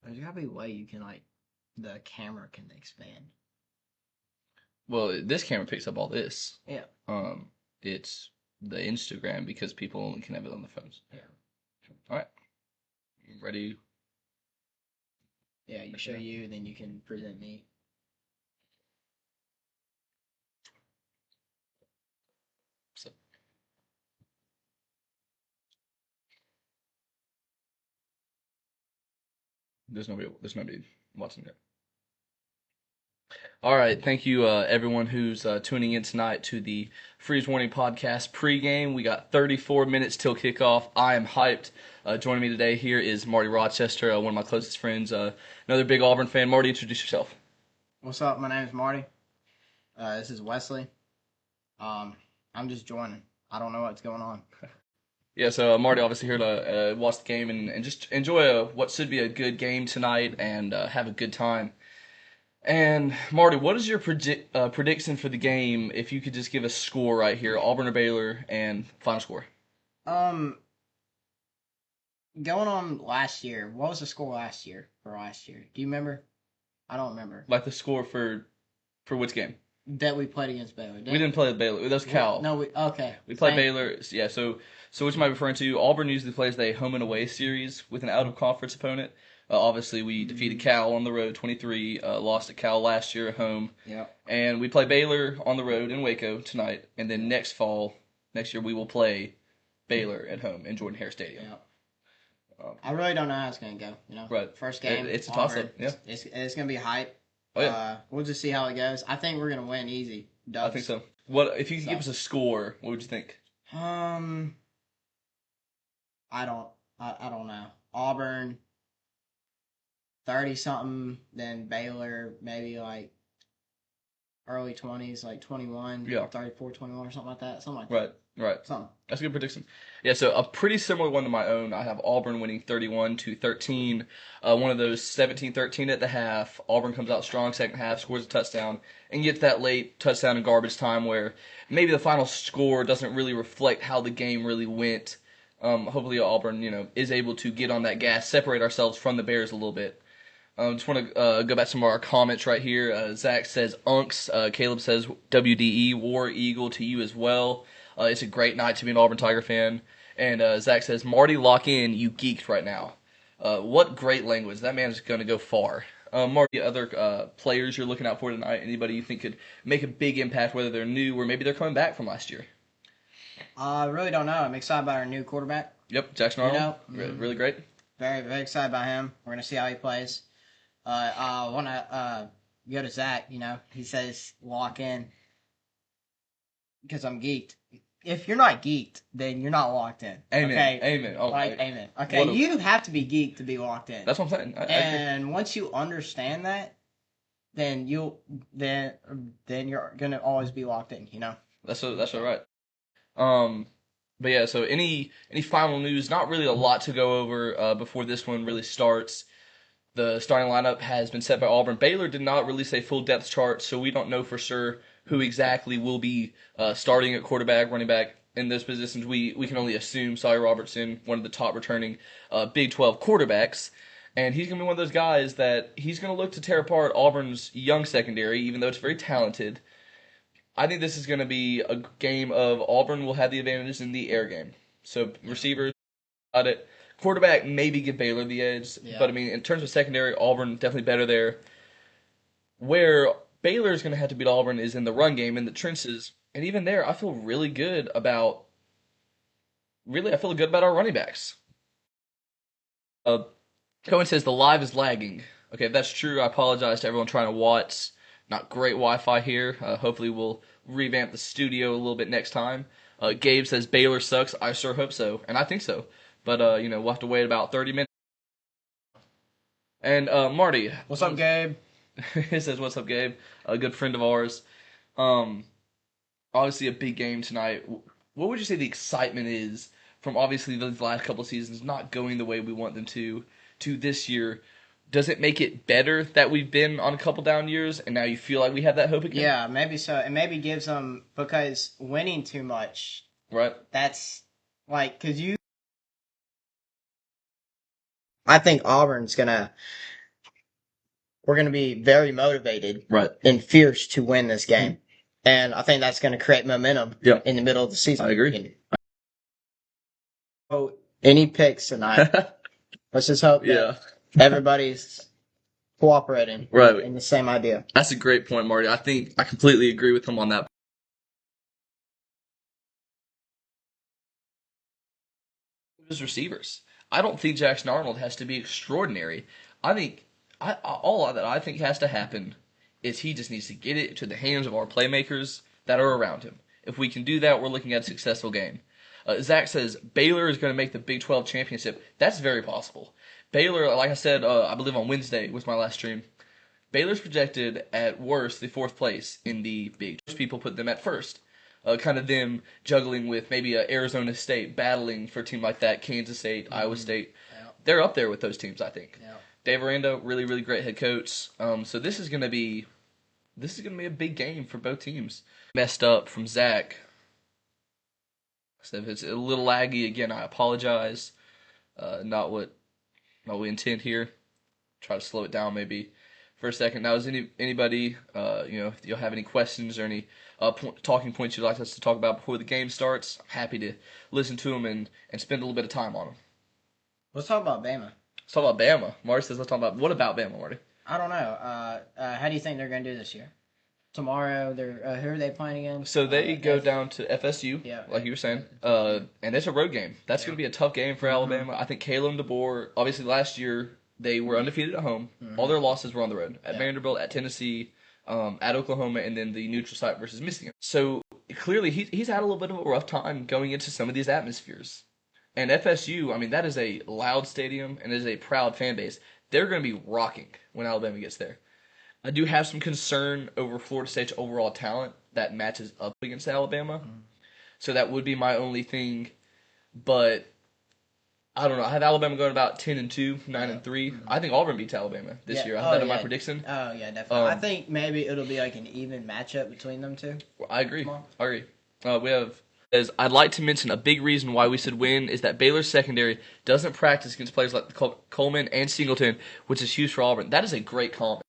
There's gotta be a way you can the camera can expand. Well, this camera picks up all this. Yeah. It's the Instagram because people only can have it on their phones. Yeah. All right. Ready? Yeah, you show you, then you can present me. So. There's nobody watching it. All right, thank you everyone who's tuning in tonight to the Freeze Warning Podcast pregame. We got 34 minutes till kickoff. I am hyped. Joining me today here is Marty Rochester, one of my closest friends, another big Auburn fan. Marty, introduce yourself. What's up? My name is Marty. This is Wesley. I'm just joining. I don't know what's going on. Yeah, so Marty obviously here to watch the game and just enjoy what should be a good game tonight and have a good time. And Marty, what is your prediction for the game? If you could just give a score right here, Auburn or Baylor, and final score. Going on last year. What was the score last year for last year? Do you remember? I don't remember. Like the score for which game? That we played against Baylor. We didn't play Baylor. That was Cal. No, okay. We played Baylor. Yeah. So which am I referring to? Auburn usually plays a home and away series with an out of conference opponent. Obviously, we defeated Cal on the road, 23. Lost to Cal last year at home. Yeah. And we play Baylor on the road in Waco tonight. And then next year, we will play Baylor at home in Jordan-Hare Stadium. Yeah. I really don't know how it's going to go. Right. First game. It's a toss-up. Yeah. It's going to be hype. Oh, yeah. We'll just see how it goes. I think we're going to win easy. I think so. What if you could give us a score? What would you think? I don't know. Auburn 30-something, then Baylor maybe early 20s, 21, 34, 21 or something like that. Something like that. Right. Something. That's a good prediction. Yeah, so a pretty similar one to my own. I have Auburn winning 31-13. One of those 17-13 at the half. Auburn comes out strong second half, scores a touchdown, and gets that late touchdown in garbage time where maybe the final score doesn't really reflect how the game really went. Hopefully Auburn, is able to get on that gas, separate ourselves from the Bears a little bit. Just want to go back to some of our comments right here. Zach says Unks. Caleb says WDE, War Eagle to you as well. It's a great night to be an Auburn Tiger fan. And Zach says, Marty, lock in. You geeked right now. What great language. That man is going to go far. Marty, other players you're looking out for tonight? Anybody you think could make a big impact, whether they're new or maybe they're coming back from last year? I really don't know. I'm excited about our new quarterback. Yep, Jackson Arnold. Really great. Very, very excited about him. We're going to see how he plays. I want to go to Zach. He says lock in because I'm geeked. If you're not geeked, then you're not locked in. Amen. Okay? Amen. Oh, amen. Okay, you have to be geeked to be locked in. That's what I'm saying. And once you understand that, then then you're gonna always be locked in. That's all right. But yeah, so any final news? Not really a lot to go over before this one really starts. The starting lineup has been set by Auburn. Baylor did not release a full depth chart, so we don't know for sure who exactly will be starting at quarterback, running back in those positions. We can only assume Sawyer Robertson, one of the top returning Big 12 quarterbacks, and he's going to be one of those guys that he's going to look to tear apart Auburn's young secondary, even though it's very talented. I think this is going to be a game of Auburn will have the advantage in the air game. So receivers got it. Quarterback, maybe give Baylor the edge. Yeah. But, in terms of secondary, Auburn definitely better there. Where Baylor is going to have to beat Auburn is in the run game, in the trenches. And even there, I feel really good about our running backs. Cohen says the live is lagging. Okay, if that's true, I apologize to everyone trying to watch. Not great Wi-Fi here. Hopefully we'll revamp the studio a little bit next time. Gabe says Baylor sucks. I sure hope so, and I think so. But, we'll have to wait about 30 minutes. And, Marty. What's up, Gabe? He says, what's up, Gabe? A good friend of ours. Obviously a big game tonight. What would you say the excitement is from obviously the last couple of seasons not going the way we want them to this year? Does it make it better that we've been on a couple down years and now you feel like we have that hope again? Yeah, maybe so. It maybe gives them, because winning too much. Right. That's because I think Auburn's going to we're going to be very motivated Right. and fierce to win this game. And I think that's going to create momentum in the middle of the season. I agree. So, any picks tonight? Let's just hope that everybody's cooperating in the same idea. That's a great point, Marty. I think I completely agree with him on that. His receivers. I don't think Jackson Arnold has to be extraordinary. I think all that I think has to happen is he just needs to get it to the hands of our playmakers that are around him. If we can do that, we're looking at a successful game. Zach says Baylor is going to make the Big 12 championship. That's very possible. Baylor, like I said, I believe on Wednesday was my last stream. Baylor's projected at worst the 4th place in the Big 12. People put them at first. Kind of them juggling with maybe Arizona State, battling for a team like that, Kansas State, Iowa State. Yeah. They're up there with those teams, I think. Yeah. Dave Aranda, really, really great head coach. So this is going to be a big game for both teams. Messed up from Zach. So if it's a little laggy again, I apologize. Not what we intend here. Try to slow it down maybe for a second. Now, is anybody, if you'll have any questions or any talking points you'd like us to talk about before the game starts, I'm happy to listen to them and spend a little bit of time on them. Let's talk about Bama. Let's talk about Bama. Marty says let's talk about, what about Bama, Marty? I don't know. How do you think they're going to do this year? Tomorrow, who are they playing against? So they go down to FSU, like you were saying, and it's a road game. That's going to be a tough game for Alabama. I think Caleb DeBoer, obviously last year, they were undefeated at home. All their losses were on the road. At Vanderbilt, at Tennessee, at Oklahoma, and then the neutral site versus Michigan. So clearly he's had a little bit of a rough time going into some of these atmospheres. And FSU, I mean, that is a loud stadium and is a proud fan base. They're going to be rocking when Alabama gets there. I do have some concern over Florida State's overall talent that matches up against Alabama. So that would be my only thing. But I don't know. I have Alabama going about 10-2, 9-3. I think Auburn beats Alabama this year. I have that in my prediction. Oh, yeah, definitely. I think maybe it'll be like an even matchup between them two. I agree. We have... I'd like to mention a big reason why we should win is that Baylor's secondary doesn't practice against players like Coleman and Singleton, which is huge for Auburn. That is a great comment.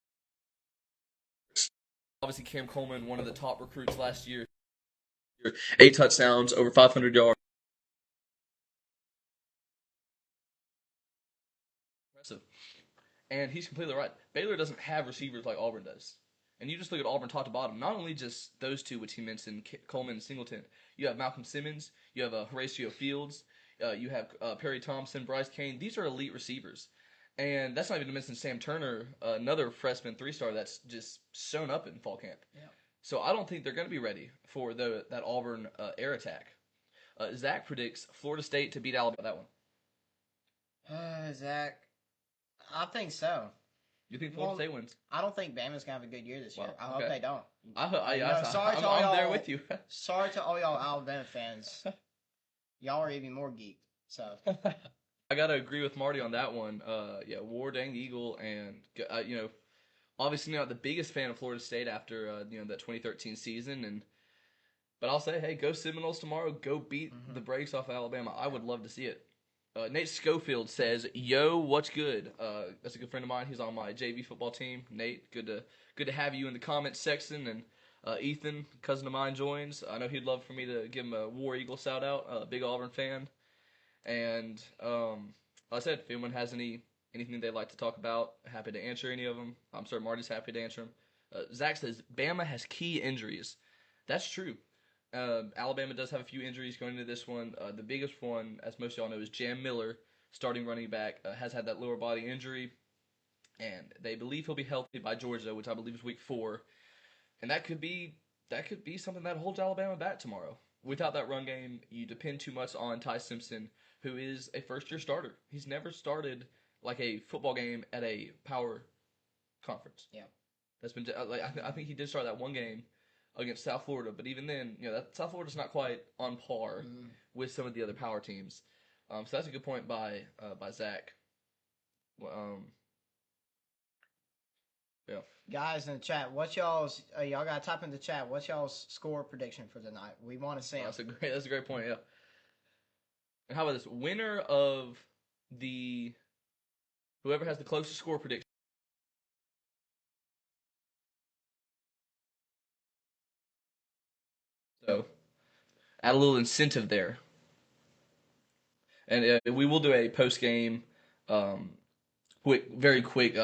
Obviously, Cam Coleman, one of the top recruits last year. 8 touchdowns, over 500 yards. Impressive. And he's completely right. Baylor doesn't have receivers like Auburn does. And you just look at Auburn top to bottom. Not only just those two, which he mentioned, Coleman and Singleton. You have Malcolm Simmons. You have Horatio Fields. You have Perry Thompson, Bryce Kane. These are elite receivers. And that's not even to mention Sam Turner, another freshman 3-star that's just shown up in fall camp. Yeah. So I don't think they're going to be ready for that Auburn air attack. Zach predicts Florida State to beat Alabama that one. Zach, I think so. You think Florida State wins? I don't think Bama's going to have a good year this year. I hope they don't. I'm there with you. Sorry to all y'all Alabama fans. Y'all are even more geeked. So... I gotta agree with Marty on that one. War Dang Eagle, and obviously not the biggest fan of Florida State after that 2013 season, but I'll say, hey, go Seminoles tomorrow. Go beat the brakes off of Alabama. I would love to see it. Nate Schofield says, "Yo, what's good?" That's a good friend of mine. He's on my JV football team. Nate, good to have you in the comments section. And Ethan, cousin of mine, joins. I know he'd love for me to give him a War Eagle shout out. Big Auburn fan. And like I said, if anyone has anything they'd like to talk about, happy to answer any of them. I'm sure Marty's happy to answer them. Zach says, Bama has key injuries. That's true. Alabama does have a few injuries going into this one. The biggest one, as most of y'all know, is Jam Miller, starting running back, has had that lower body injury. And they believe he'll be healthy by Georgia, which I believe is week 4. And that could be something that holds Alabama back tomorrow. Without that run game, you depend too much on Ty Simpson, who is a first-year starter. He's never started like a football game at a power conference. Yeah, that's been I think he did start that one game against South Florida, but even then, that South Florida's not quite on par with some of the other power teams. So that's a good point by Zach. Yeah. Guys in the chat, what's y'all's? Y'all gotta type in the chat. What's y'all's score prediction for the night? We want to see. That's a great point. Yeah. And how about this? Winner of whoever has the closest score prediction add a little incentive there. And we will do a post game, very quick.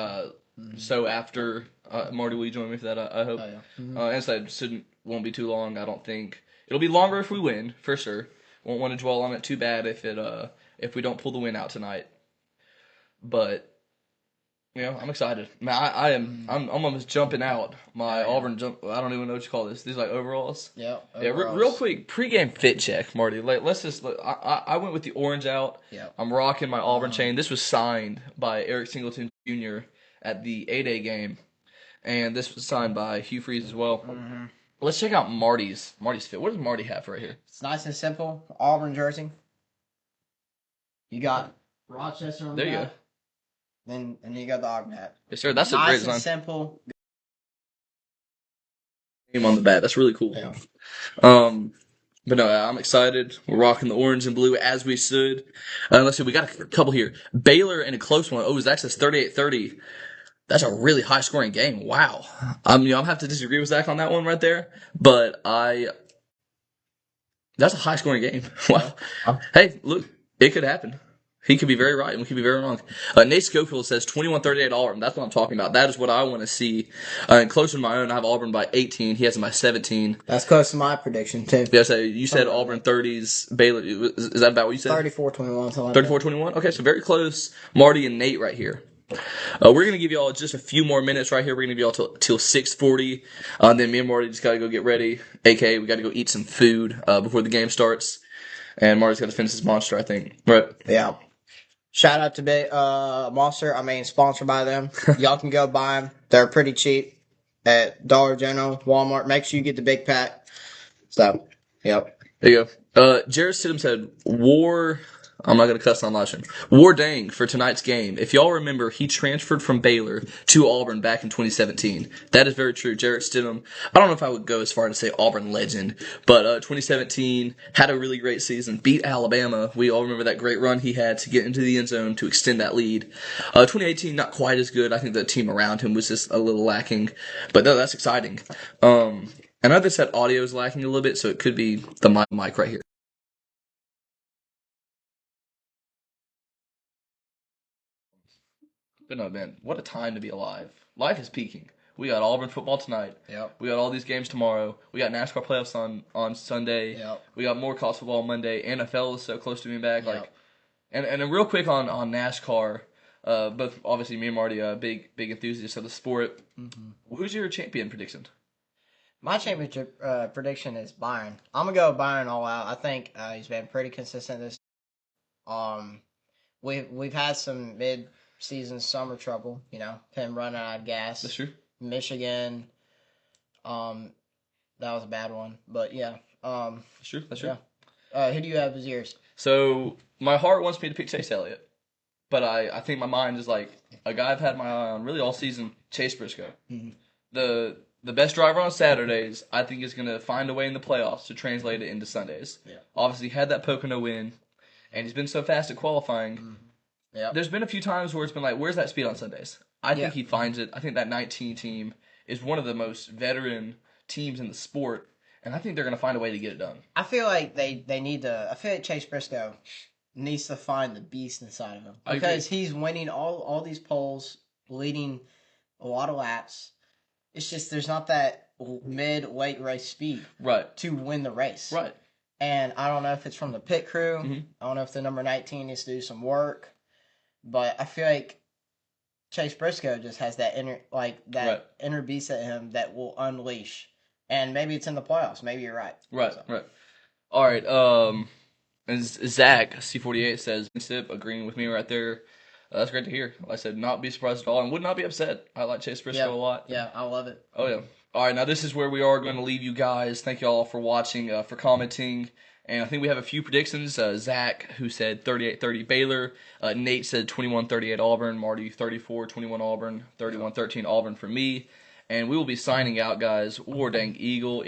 So after Marty, will you join me for that? I hope. Oh, yeah. Mm-hmm. And so it won't be too long. I don't think it'll be longer if we win for sure. Won't want to dwell on it too bad if we don't pull the win out tonight. But I'm excited. Man, I'm almost jumping out my Auburn jump. I don't even know what you call this. These like overalls. Yeah. Yeah. Real quick pregame fit check, Marty. Like let's just. I went with the orange out. Yeah. I'm rocking my Auburn chain. This was signed by Eric Singleton Jr. at the 8A game, and this was signed by Hugh Freeze as well. Mm-hmm. Let's check out Marty's fit. What does Marty have right here? It's nice and simple. Auburn jersey. You got Rochester on there. The You back. go. And then you got the Auburn hat. Yes, sir. That's a nice great and design. Simple. Name on the bat. That's really cool. Yeah. But no, I'm excited. We're rocking the orange and blue as we stood. Let's see. We got a couple here. Baylor in a close one. Oh, Zach says 38-30. That's a really high scoring game. Wow. I'm gonna have to disagree with Zach on that one right there. But that's a high scoring game. Wow. Hey, look, it could happen. He could be very right and we could be very wrong. Nate Schofield says 21-38 Auburn. That's what I'm talking about. That is what I want to see. And closer to my own, I have Auburn by 18. He has them by 17. That's close to my prediction, too. Yeah, so you said Auburn 30s. Baylor, is that about what you said? 34-21. 34-21? Okay, so very close. Marty and Nate right here. We're going to give you all just a few more minutes right here. We're going to give you all till 6:40. Then me and Marty just got to go get ready. AKA, we got to go eat some food before the game starts. And Marty's got to finish his monster, I think. Right? Yeah. Shout out to Monster. Sponsored by them. Y'all can go buy them. They're pretty cheap at Dollar General, Walmart. Make sure you get the big pack. So, yep. There you go. Jared Stidham said, I'm not going to cuss on live stream. War dang for tonight's game. If y'all remember, he transferred from Baylor to Auburn back in 2017. That is very true. Jared Stidham, I don't know if I would go as far to say Auburn legend, but 2017 had a really great season. Beat Alabama. We all remember that great run he had to get into the end zone to extend that lead. 2018, not quite as good. I think the team around him was just a little lacking. But no, that's exciting. I know they said audio is lacking a little bit, so it could be the mic right here. But no, man, what a time to be alive. Life is peaking. We got Auburn football tonight. Yep. We got all these games tomorrow. We got NASCAR playoffs on Sunday. Yep. We got more college football on Monday. NFL is so close to being back. Yep. And real quick on NASCAR, both obviously me and Marty are big enthusiasts of the sport. Mm-hmm. Who's your champion prediction? My championship prediction is Byron. I'm gonna go Byron all out. I think he's been pretty consistent this. We've had some mid-season summer trouble, him running out of gas. That's true. Michigan, that was a bad one, but yeah. That's true. Yeah. Who do you have as yours? So my heart wants me to pick Chase Elliott, but I think my mind is like a guy I've had my eye on really all season, Chase Briscoe. Mm-hmm. The best driver on Saturdays, I think, is going to find a way in the playoffs to translate it into Sundays. Yeah. Obviously, he had that Pocono win, and he's been so fast at qualifying. Mm-hmm. Yep. There's been a few times where it's been like, where's that speed on Sundays? I think he finds it. I think that 19 team is one of the most veteran teams in the sport, and I think they're going to find a way to get it done. I feel like they need to. I feel like Chase Briscoe needs to find the beast inside of him because he's winning all these poles, leading a lot of laps. It's just there's not that mid-weight race speed to win the race. Right. And I don't know if it's from the pit crew. Mm-hmm. I don't know if the number 19 needs to do some work. But I feel like Chase Briscoe just has that inner beast at him that will unleash. And maybe it's in the playoffs. Maybe you're right. Right. All right. And Zach, C48, says, agreeing with me right there. That's great to hear. Like I said, not be surprised at all and would not be upset. I like Chase Briscoe a lot. Yeah, I love it. Oh, yeah. All right, now this is where we are going to leave you guys. Thank you all for watching, for commenting. And I think we have a few predictions. Zach, who said 38-30 Baylor. Nate said 21-38 Auburn. Marty, 34-21 Auburn. 31-13 Auburn for me. And we will be signing out, guys. War dang Eagle.